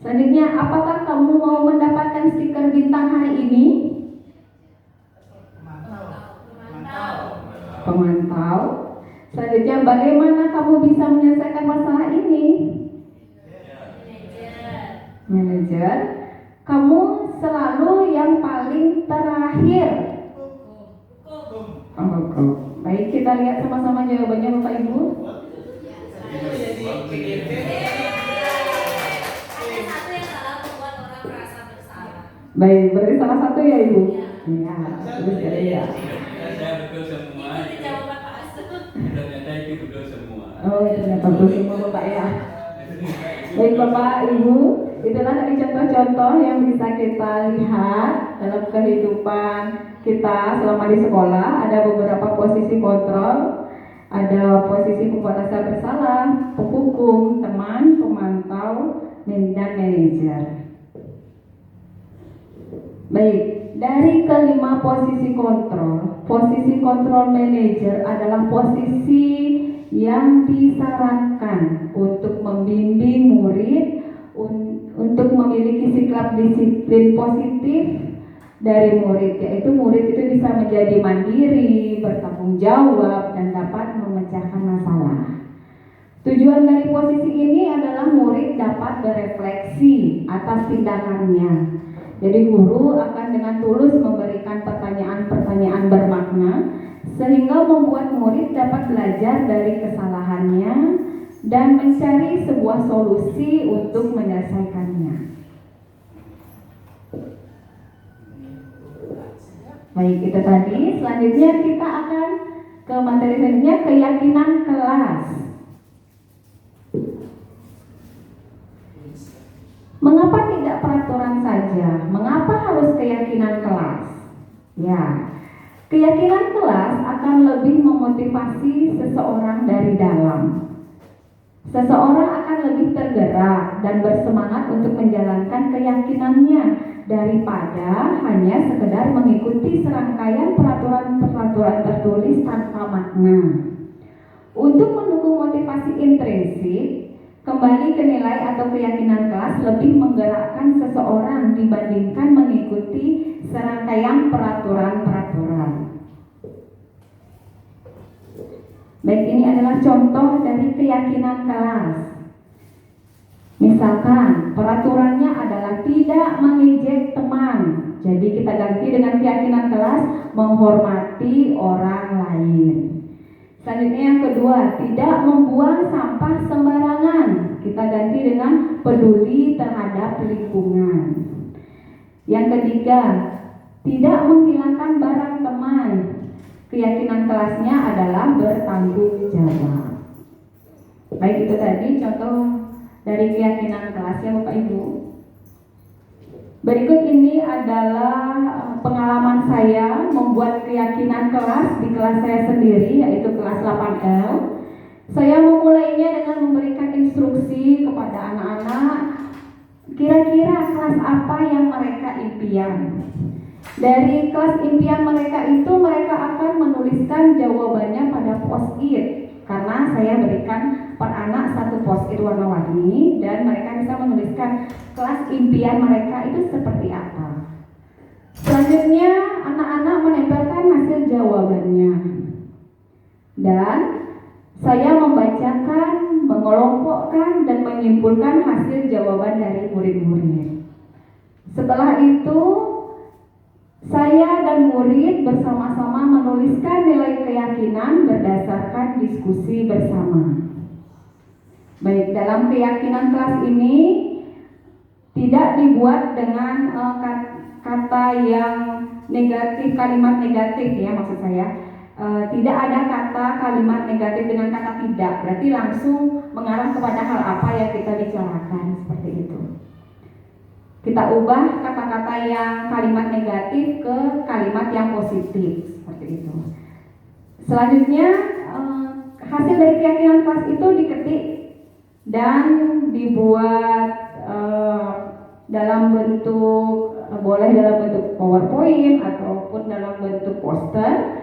Selanjutnya, apakah kamu mau mendapatkan stiker bintang hari ini? Pemantau. Selanjutnya, bagaimana kamu bisa menyelesaikan masalah ini? Manajer. Kamu selalu yang paling terakhir. Baik, kita lihat sama-sama jawabannya Bapak Ibu. Baik, berarti salah satu ya Ibu. Ya, terus ya. Saya betul semua. Ternyata itu betul semua. Oh, ternyata betul semua Bapak ya. Baik Bapak Ibu, itulah tadi contoh-contoh yang bisa kita lihat dalam kehidupan kita selama di sekolah. Ada beberapa posisi kontrol, ada posisi pembuat rasa bersalah, penghukum, teman, pemantau, dan manajer. Baik, dari kelima posisi kontrol manajer adalah posisi yang disarankan untuk membimbing murid untuk memiliki sikap disiplin positif dari murid, yaitu murid itu bisa menjadi mandiri, bertanggung jawab, dan dapat memecahkan masalah. Tujuan dari posisi ini adalah murid dapat berefleksi atas tindakannya. Jadi guru akan dengan tulus memberikan pertanyaan-pertanyaan bermakna sehingga membuat murid dapat belajar dari kesalahannya dan mencari sebuah solusi untuk menyelesaikannya. Baik, itu tadi. Selanjutnya kita akan ke materi selanjutnya, keyakinan kelas. Mengapa tidak peraturan saja? Mengapa harus keyakinan kelas? Ya, keyakinan kelas akan lebih memotivasi seseorang dari dalam. Seseorang akan lebih tergerak dan bersemangat untuk menjalankan keyakinannya daripada hanya sekedar mengikuti serangkaian peraturan-peraturan tertulis tanpa makna. Untuk mendukung motivasi intrinsik, kembali ke nilai atau keyakinan kelas lebih menggerakkan seseorang dibandingkan mengikuti serangkaian peraturan-peraturan. Baik, ini adalah contoh dari keyakinan kelas. Misalkan peraturannya adalah tidak mengejek teman. Jadi kita ganti dengan keyakinan kelas, menghormati orang lain. Selanjutnya yang kedua, tidak membuang sampah sembarangan. Kita ganti dengan peduli terhadap lingkungan. Yang ketiga, tidak menghilangkan barang teman. keyakinan kelasnya adalah bertanggung jawab. Baik, itu tadi contoh dari keyakinan kelasnya Bapak Ibu. Berikut ini adalah pengalaman saya membuat keyakinan kelas di kelas saya sendiri, yaitu kelas 8L. Saya memulainya dengan memberikan instruksi kepada anak-anak, kira-kira kelas apa yang mereka impian. Dari kelas impian mereka itu mereka akan menuliskan jawabannya pada post-it, karena saya berikan per anak satu post-it warna-warni dan mereka bisa menuliskan kelas impian mereka itu seperti apa. Selanjutnya anak-anak menempelkan hasil jawabannya dan saya membacakan, mengelompokkan dan menyimpulkan hasil jawaban dari murid-murid. Setelah itu saya dan murid bersama-sama menuliskan nilai keyakinan berdasarkan diskusi bersama. Baik, dalam keyakinan kelas ini tidak dibuat dengan kata yang negatif, kalimat negatif ya maksud saya. Tidak ada kata kalimat negatif dengan kata tidak, berarti langsung mengarah kepada hal apa yang kita bicarakan, seperti itu. Kita ubah kata-kata yang kalimat negatif ke kalimat yang positif, seperti itu. Selanjutnya hasil dari keyakinan kelas itu diketik dan dibuat dalam bentuk, boleh dalam bentuk PowerPoint ataupun dalam bentuk poster,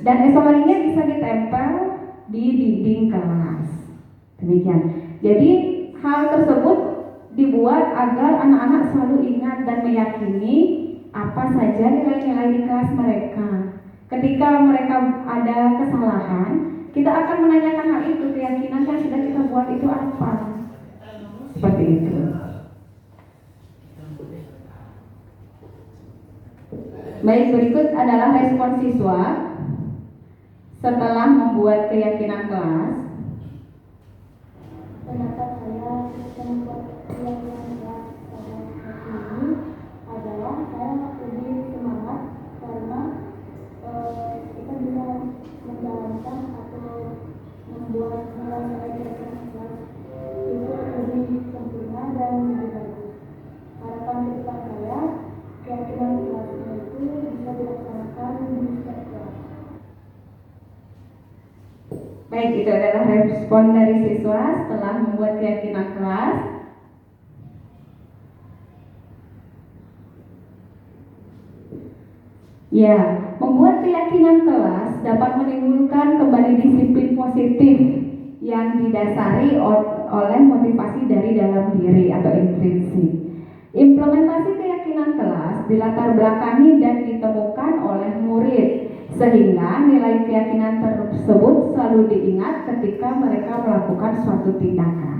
dan esok harinya bisa ditempel di dinding kelas. Demikian. Jadi hal tersebut dibuat agar anak-anak selalu ingat dan meyakini apa saja nilai-nilai di kelas mereka. Ketika mereka ada kesalahan, kita akan menanyakan hal itu, keyakinan yang sudah kita buat itu apa. Seperti itu. Baik, berikut adalah respon siswa setelah membuat keyakinan kelas. Pendapat saya membuat keyakinan kelas pada hari ini adalah saya lebih semangat karena kita bisa menjalankan atau membuat nilai-nilai keyakinan kelas itu lebih sempurna dan lebih bagus. Harapan ke depan saya keyakinan kelasnya itu bisa dilaksanakan di setiap kelas. Baik, itu adalah respon dari siswa setelah membuat keyakinan kelas. Ya, membuat keyakinan kelas dapat menimbulkan kembali disiplin positif yang didasari oleh motivasi dari dalam diri atau intrinsik. Implementasi keyakinan kelas dilatar belakangi dan ditemukan oleh murid, sehingga nilai keyakinan tersebut selalu diingat ketika mereka melakukan suatu tindakan.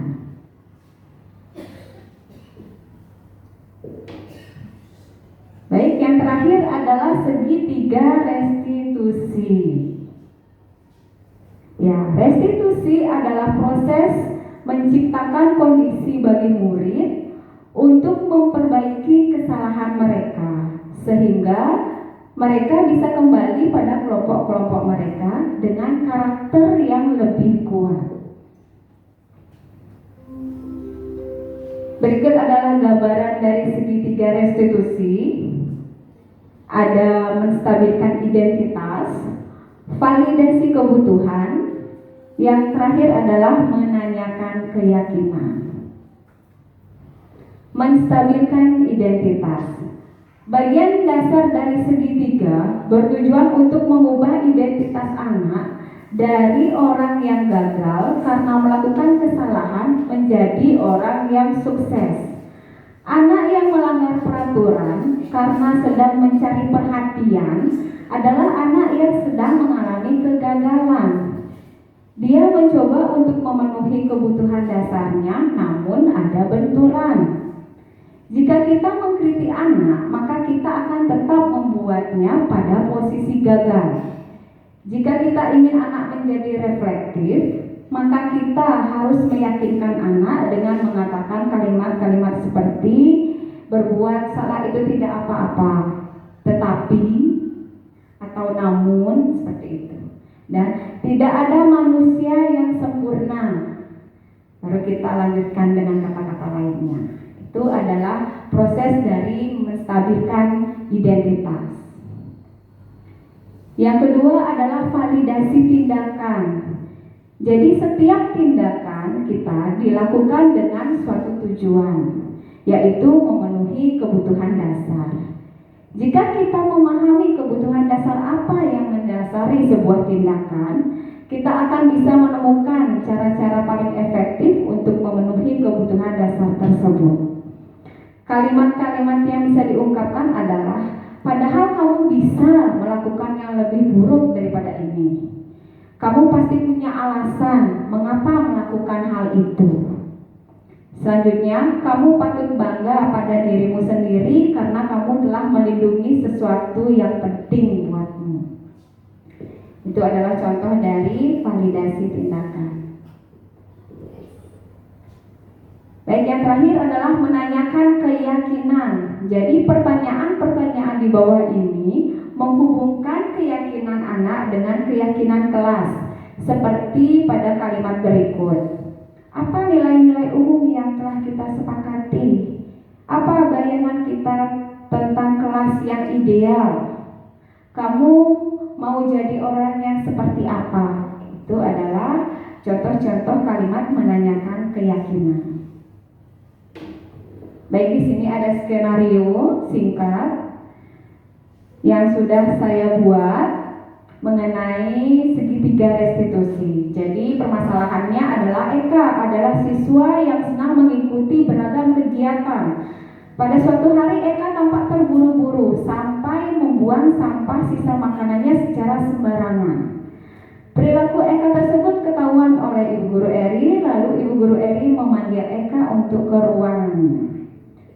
Baik, yang terakhir adalah segitiga restitusi. Ya, restitusi adalah proses menciptakan kondisi bagi murid untuk memperbaiki kesalahan mereka, sehingga mereka bisa kembali pada kelompok-kelompok mereka dengan karakter yang lebih kuat. Berikut adalah gambaran dari segitiga restitusi. Ada menstabilkan identitas, validasi kebutuhan, yang terakhir adalah menanyakan keyakinan. Menstabilkan identitas. Bagian dasar dari segitiga bertujuan untuk mengubah identitas anak dari orang yang gagal karena melakukan kesalahan menjadi orang yang sukses. Anak yang melanggar peraturan karena sedang mencari perhatian adalah anak yang sedang mengalami kegagalan. Dia mencoba untuk memenuhi kebutuhan dasarnya, namun ada benturan. Jika kita mengkritik anak, maka kita akan tetap membuatnya pada posisi gagal. Jika kita ingin anak menjadi reflektif, maka kita harus meyakinkan anak dengan mengatakan kalimat-kalimat seperti berbuat salah itu tidak apa-apa, tetapi atau namun seperti itu. Dan tidak ada manusia yang sempurna. Baru kita lanjutkan dengan kata-kata lainnya. Itu adalah proses dari menstabilkan identitas. Yang kedua adalah validasi tindakan. Jadi setiap tindakan kita dilakukan dengan suatu tujuan, yaitu memenuhi kebutuhan dasar. Jika kita memahami kebutuhan dasar apa yang mendasari sebuah tindakan, kita akan bisa menemukan cara-cara paling efektif untuk memenuhi kebutuhan dasar tersebut. Kalimat-kalimat yang bisa diungkapkan adalah, padahal kamu bisa melakukan yang lebih buruk daripada ini. Kamu pasti punya alasan mengapa melakukan hal itu. Selanjutnya, kamu patut bangga pada dirimu sendiri karena kamu telah melindungi sesuatu yang penting buatmu. Itu adalah contoh dari validasi tindakan. Baik, yang terakhir adalah menanyakan keyakinan. Jadi pertanyaan-pertanyaan di bawah ini menghubungkan keyakinan anak dengan keyakinan kelas. Seperti pada kalimat berikut. Apa nilai-nilai umum yang telah kita sepakati? Apa bayangan kita tentang kelas yang ideal? Kamu mau jadi orang yang seperti apa? Itu adalah contoh-contoh kalimat menanyakan keyakinan. Baik, di sini ada skenario singkat yang sudah saya buat mengenai segitiga restitusi. Jadi permasalahannya adalah Eka adalah siswa yang senang mengikuti beragam kegiatan. Pada suatu hari Eka tampak terburu-buru sampai membuang sampah sisa makanannya secara sembarangan. Perilaku Eka tersebut ketahuan oleh Ibu Guru Eri, lalu Ibu Guru Eri memanggil Eka untuk ke ruangannya.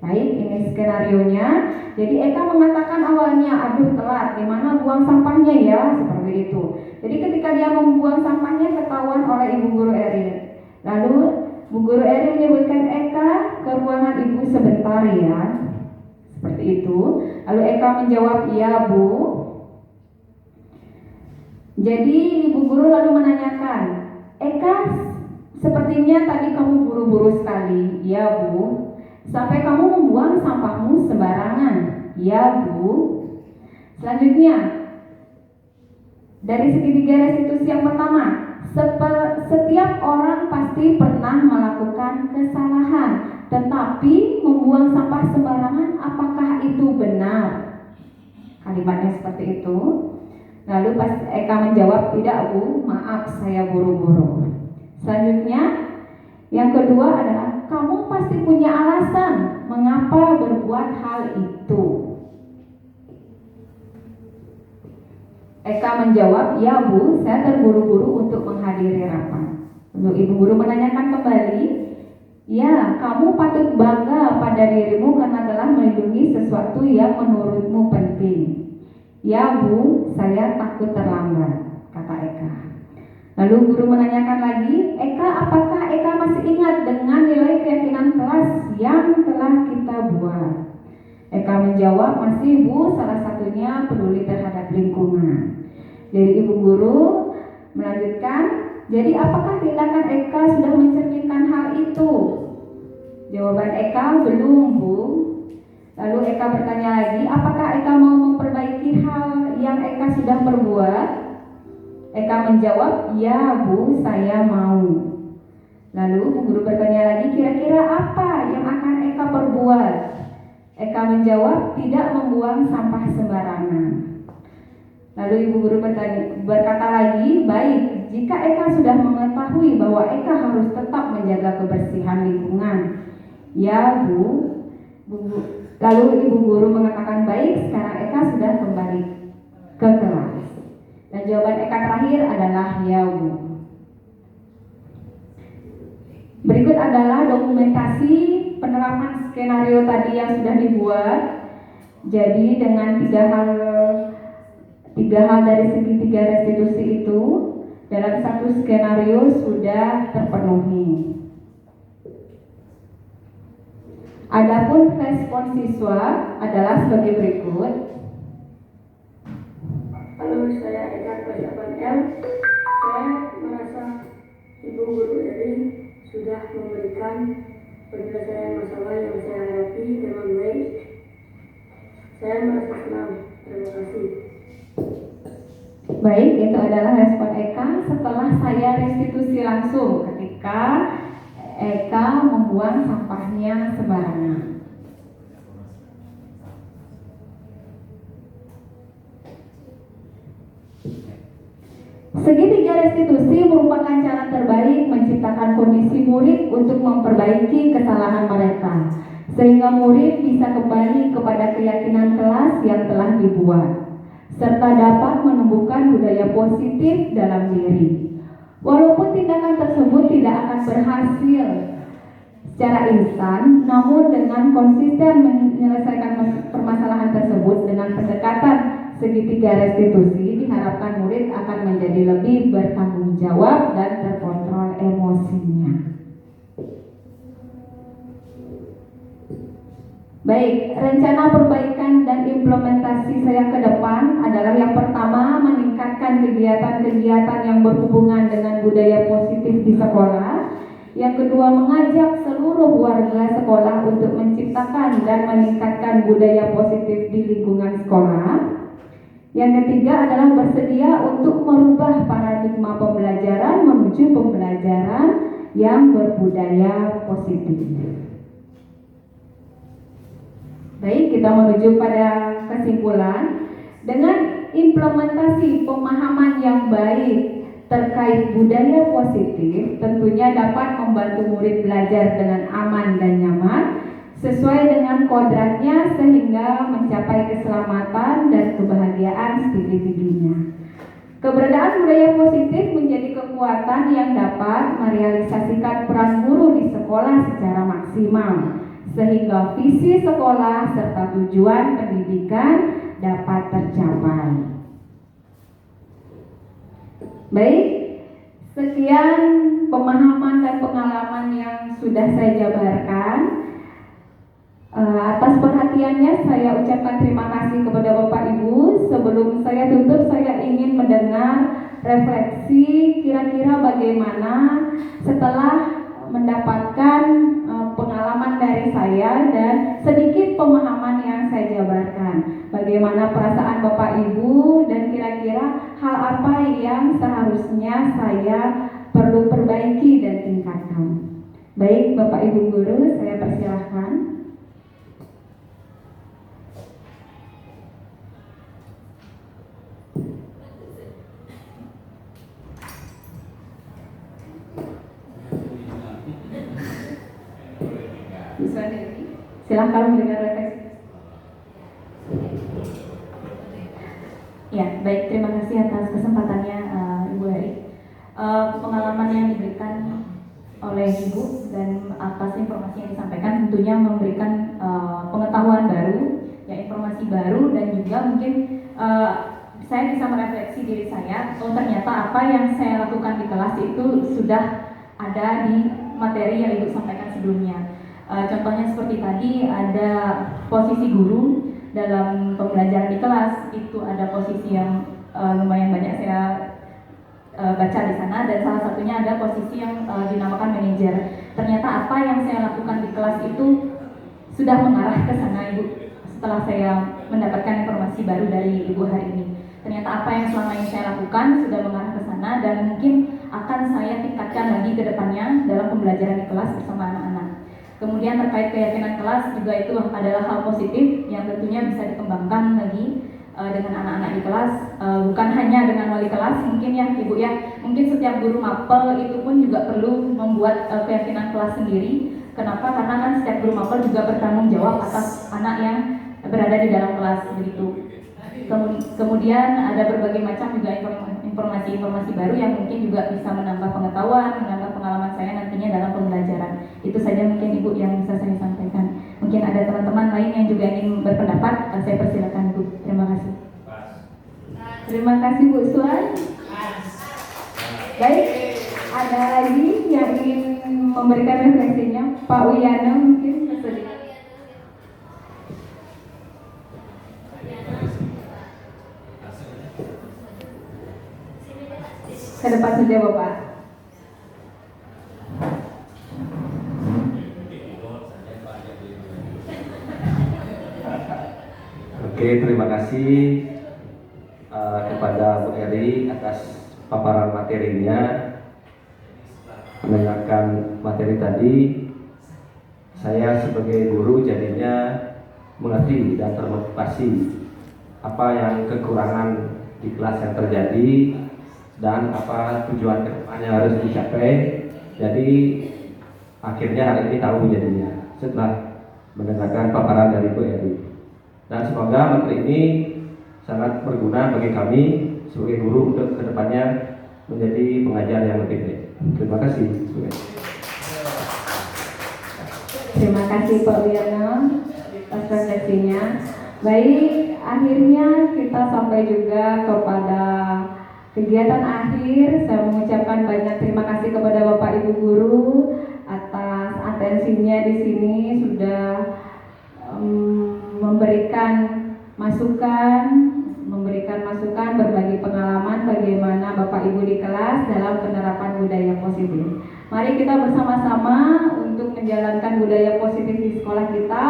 Baik, ini skenarionya. Jadi Eka mengatakan awalnya, aduh telat, gimana buang sampahnya ya, seperti itu. Jadi ketika dia membuang sampahnya ketahuan oleh Ibu Guru Eri. Lalu Bu Guru Eri menyebutkan Eka ke ruangan Ibu sebentar ya, seperti itu. Lalu Eka menjawab, iya Bu. Jadi Ibu Guru lalu menanyakan, Eka, sepertinya tadi kamu buru-buru sekali. Iya Bu. Sampai kamu membuang sampahmu sembarangan. Ya Bu. Selanjutnya, dari segitiga restitusi yang pertama, setiap orang pasti pernah melakukan kesalahan, tetapi membuang sampah sembarangan, apakah itu benar? Kalimatnya seperti itu. Lalu pas Eka menjawab, tidak Bu, maaf saya buru-buru. Selanjutnya, yang kedua adalah kamu pasti punya alasan mengapa berbuat hal itu. Eka menjawab, ya Bu, saya terburu-buru untuk menghadiri rapat. Lalu Ibu Guru menanyakan kembali, ya kamu patut bangga pada dirimu karena telah melindungi sesuatu yang menurutmu penting. Ya Bu, saya takut terlambat, kata Eka. Lalu guru menanyakan lagi, Eka, apakah Eka masih ingat dengan nilai keyakinan kelas yang telah kita buat? Eka menjawab, masih Bu, salah satunya peduli terhadap lingkungan. Jadi Ibu Guru melanjutkan, jadi apakah tindakan Eka sudah mencerminkan hal itu? Jawaban Eka, belum Bu. Lalu Eka bertanya lagi, apakah Eka mau memperbaiki hal yang Eka sudah perbuat? Eka menjawab, ya Bu, saya mau. Lalu Bu Guru bertanya lagi, kira-kira apa yang akan Eka perbuat? Eka menjawab, tidak membuang sampah sembarangan. Lalu Ibu Guru berkata lagi, baik, jika Eka sudah mengetahui bahwa Eka harus tetap menjaga kebersihan lingkungan. Ya Bu. Lalu Ibu Guru mengatakan, baik, sekarang Eka sudah kembali ke kelas. Dan jawaban Eka terakhir adalah ya Bu. Berikut adalah dokumentasi penerapan skenario tadi yang sudah dibuat. Jadi dengan tiga hal dari segitiga restitusi itu dalam satu skenario sudah terpenuhi. Adapun respon siswa adalah sebagai berikut. Halo, saya Eka kelas 8L. Saya merasa ibu guru dari sudah memberikan penyelesaian masalah yang saya hadapi dengan baik. Saya merasa senang. Terima kasih. Baik, itu adalah respon Eka setelah saya restitusi langsung ketika Eka membuang sampahnya sembarangan. Segitiga restitusi merupakan cara terbaik menciptakan kondisi murid untuk memperbaiki kesalahan mereka, sehingga murid bisa kembali kepada keyakinan kelas yang telah dibuat, serta dapat menumbuhkan budaya positif dalam diri. Walaupun tindakan tersebut tidak akan berhasil secara instan, namun dengan konsisten menyelesaikan permasalahan tersebut dengan pendekatan segitiga restitusi, diharapkan murid akan menjadi lebih bertanggung jawab dan terkontrol emosinya. Baik, rencana perbaikan dan implementasi saya ke depan adalah yang pertama, meningkatkan kegiatan-kegiatan yang berhubungan dengan budaya positif di sekolah. Yang kedua, mengajak seluruh warga sekolah untuk menciptakan dan meningkatkan budaya positif di lingkungan sekolah. Yang ketiga adalah bersedia untuk merubah paradigma pembelajaran menuju pembelajaran yang berbudaya positif. Baik, kita menuju pada kesimpulan. Dengan implementasi pemahaman yang baik terkait budaya positif, tentunya dapat membantu murid belajar dengan aman dan nyaman sesuai dengan kodratnya sehingga mencapai keselamatan dan kebahagiaan setinggi-tingginya. Keberadaan budaya positif menjadi kekuatan yang dapat merealisasikan peran guru di sekolah secara maksimal, sehingga visi sekolah serta tujuan pendidikan dapat tercapai. Baik, sekian pemahaman dan pengalaman yang sudah saya jabarkan. Atas perhatiannya saya ucapkan terima kasih kepada Bapak Ibu. Sebelum saya tutup, saya ingin mendengar refleksi kira-kira bagaimana setelah mendapatkan pengalaman dari saya dan sedikit pemahaman yang saya jabarkan. Bagaimana perasaan Bapak Ibu dan kira-kira hal apa yang seharusnya saya perlu perbaiki dan tingkatkan. Baik, Bapak Ibu guru, saya persilahkan. Silahkan mendengar refleksi. Ya, baik, terima kasih atas kesempatannya Ibu Heri. Pengalaman yang diberikan oleh Ibu dan atas informasi yang disampaikan tentunya memberikan pengetahuan baru, ya informasi baru dan juga mungkin saya bisa merefleksi diri saya. Oh, ternyata apa yang saya lakukan di kelas itu sudah ada di materi yang Ibu sampaikan sebelumnya. Contohnya seperti tadi ada posisi guru dalam pembelajaran di kelas, itu ada posisi yang lumayan banyak saya baca di sana, dan salah satunya ada posisi yang dinamakan manajer. Ternyata apa yang saya lakukan di kelas itu sudah mengarah ke sana, Ibu. Setelah saya mendapatkan informasi baru dari Ibu hari ini, ternyata apa yang selama ini saya lakukan sudah mengarah ke sana dan mungkin akan saya tingkatkan lagi ke depannya dalam pembelajaran di kelas bersama anak-anak. Kemudian terkait keyakinan kelas juga itu adalah hal positif yang tentunya bisa dikembangkan lagi dengan anak-anak di kelas, bukan hanya dengan wali kelas mungkin ya Ibu ya, mungkin setiap guru mapel itu pun juga perlu membuat keyakinan kelas sendiri. Kenapa? Karena kan setiap guru mapel juga bertanggung jawab atas anak yang berada di dalam kelas begitu. Kemudian ada berbagai macam juga informasi-informasi baru yang mungkin juga bisa menambah pengetahuan, menambah pengalaman saya nantinya dalam pembelajaran. Itu saja mungkin Ibu yang bisa saya sampaikan. Mungkin ada teman-teman lain yang juga ingin berpendapat, saya persilakan Ibu. Terima kasih. Terima kasih Bu Suan. Baik, ada lagi yang ingin memberikan refleksinya, Pak Wiyana mungkin bersedia. depan saja Bapak. Oke, terima kasih kepada Bu Eri atas paparan materinya. Mendengarkan materi tadi, saya sebagai guru jadinya mengerti dan termotivasi apa yang kekurangan di kelas yang terjadi dan apa tujuan kedepannya harus dicapai. Jadi akhirnya hari ini tahu jadinya setelah mendengarkan paparan dari Bu Eri. Dan semoga materi ini sangat berguna bagi kami sebagai guru untuk kedepannya menjadi pengajar yang lebih baik. Terima kasih. Terima kasih Pak Wiono atas refleksinya. Baik, akhirnya kita sampai juga kepada kegiatan akhir. Saya mengucapkan banyak terima kasih kepada Bapak Ibu guru atas atensinya di sini sudah memberikan masukan, berbagi pengalaman bagaimana Bapak Ibu di kelas dalam penerapan budaya positif. Mari kita bersama-sama untuk menjalankan budaya positif di sekolah kita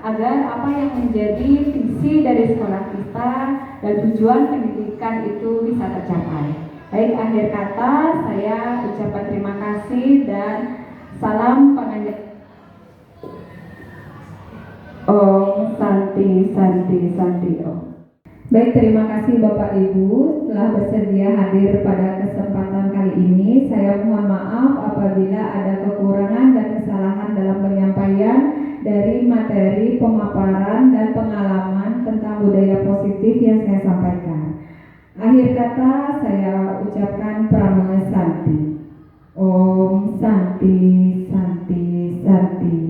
agar apa yang menjadi visi dari sekolah kita dan tujuan pendidikan itu bisa tercapai. Baik, akhir kata saya ucapkan terima kasih dan salam pengajar. Om Santi Santi Santi Om. Baik, terima kasih Bapak Ibu telah bersedia hadir pada kesempatan kali ini. Saya mohon maaf apabila ada kekurangan dan kesalahan dalam penyampaian dari materi pemaparan dan pengalaman tentang budaya positif yang saya sampaikan. Akhir kata saya ucapkan Pramana Santi. Om Santi Santi Santi.